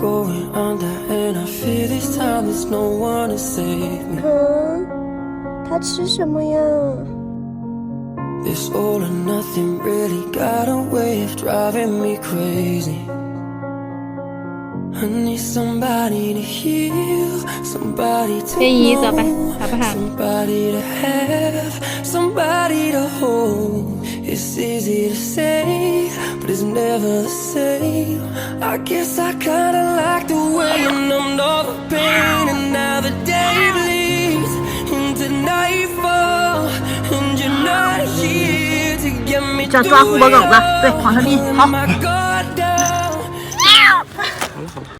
going under, and I fear this time there's no one to save me. 他吃什么呀？ This all or nothing really got a way of driving me crazy. I need somebody to heal, somebody to know, somebody to have, somebody to hold. It's easy to say, but it's never the same. I guess I kinda like the way you numbed all the pain, and now the day bleeds into nightfall, and you're not here to get me through it all. 抓虎脖梗子，对，往上拎，好。